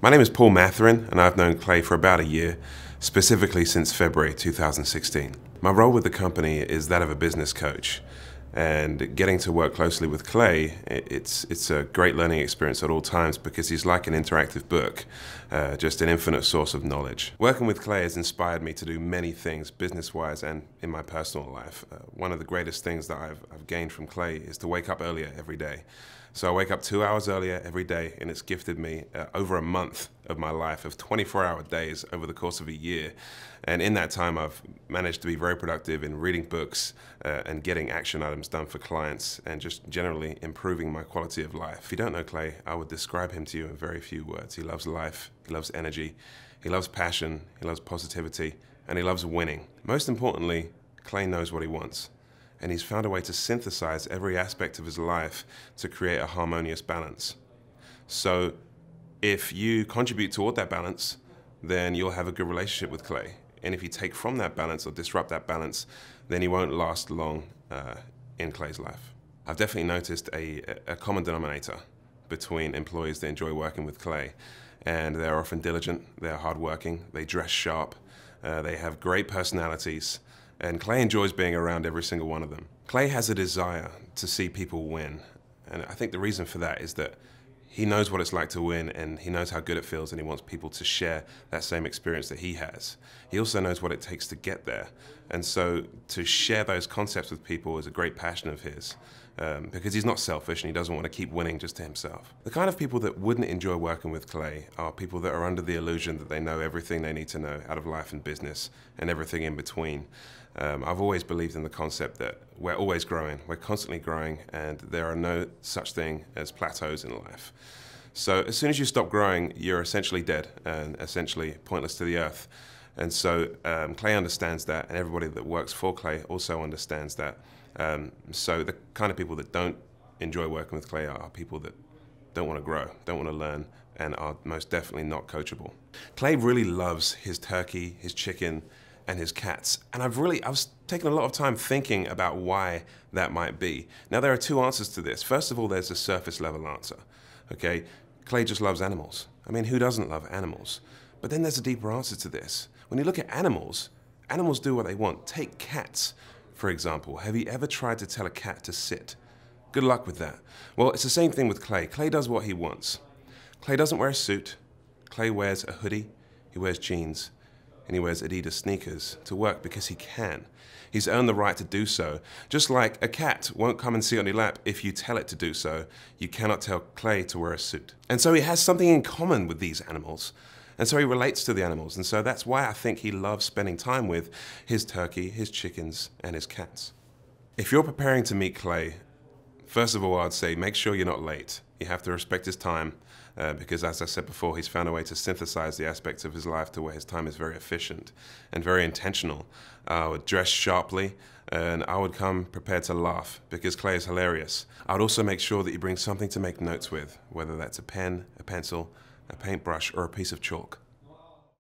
My name is Paul Matherin, and I've known Clay for about a year, specifically since February 2016. My role with the company is that of a business coach, and getting to work closely with Clay, it's a great learning experience at all times because he's like an interactive book, just an infinite source of knowledge. Working with Clay has inspired me to do many things, business-wise and in my personal life. One of the greatest things that I've gained from Clay is to wake up earlier every day. So I wake up 2 hours earlier every day, and it's gifted me over a month of my life of 24-hour days over the course of a year. And in that time, I've managed to be very productive in reading books and getting action items done for clients and just generally improving my quality of life. If you don't know Clay, I would describe him to you in very few words. He loves life, he loves energy, he loves passion, he loves positivity, and he loves winning. Most importantly, Clay knows what he wants. And he's found a way to synthesize every aspect of his life to create a harmonious balance. So if you contribute toward that balance, then you'll have a good relationship with Clay. And if you take from that balance or disrupt that balance, then he won't last long in Clay's life. I've definitely noticed a common denominator between employees that enjoy working with Clay. And they're often diligent, they're hardworking, they dress sharp, they have great personalities, and Clay enjoys being around every single one of them. Clay has a desire to see people win. And I think the reason for that is that he knows what it's like to win, and he knows how good it feels, and he wants people to share that same experience that he has. He also knows what it takes to get there. And so to share those concepts with people is a great passion of his, because he's not selfish and he doesn't want to keep winning just to himself. The kind of people that wouldn't enjoy working with Clay are people that are under the illusion that they know everything they need to know out of life and business and everything in between. I've always believed in the concept that we're always growing, we're constantly growing, and there are no such thing as plateaus in life. So as soon as you stop growing, you're essentially dead and essentially pointless to the earth. And so Clay understands that, and everybody that works for Clay also understands that. So the kind of people that don't enjoy working with Clay are people that don't want to grow, don't want to learn, and are most definitely not coachable. Clay really loves his turkey, his chicken, and his cats. And I was taking a lot of time thinking about why that might be. Now, there are two answers to this. First of all, there's a surface level answer. Okay, Clay just loves animals. I mean, who doesn't love animals? But then there's a deeper answer to this. When you look at animals, animals do what they want. Take cats, for example. Have you ever tried to tell a cat to sit? Good luck with that. Well, it's the same thing with Clay. Clay does what he wants. Clay doesn't wear a suit. Clay wears a hoodie, he wears jeans, and he wears Adidas sneakers to work because he can. He's earned the right to do so. Just like a cat won't come and sit on your lap if you tell it to do so, you cannot tell Clay to wear a suit. And so he has something in common with these animals. And so he relates to the animals. And so that's why I think he loves spending time with his turkey, his chickens, and his cats. If you're preparing to meet Clay, first of all, I'd say make sure you're not late. You have to respect his time because, as I said before, he's found a way to synthesize the aspects of his life to where his time is very efficient and very intentional. I would dress sharply, and I would come prepared to laugh because Clay is hilarious. I would also make sure that you bring something to make notes with, whether that's a pen, a pencil, a paintbrush, or a piece of chalk.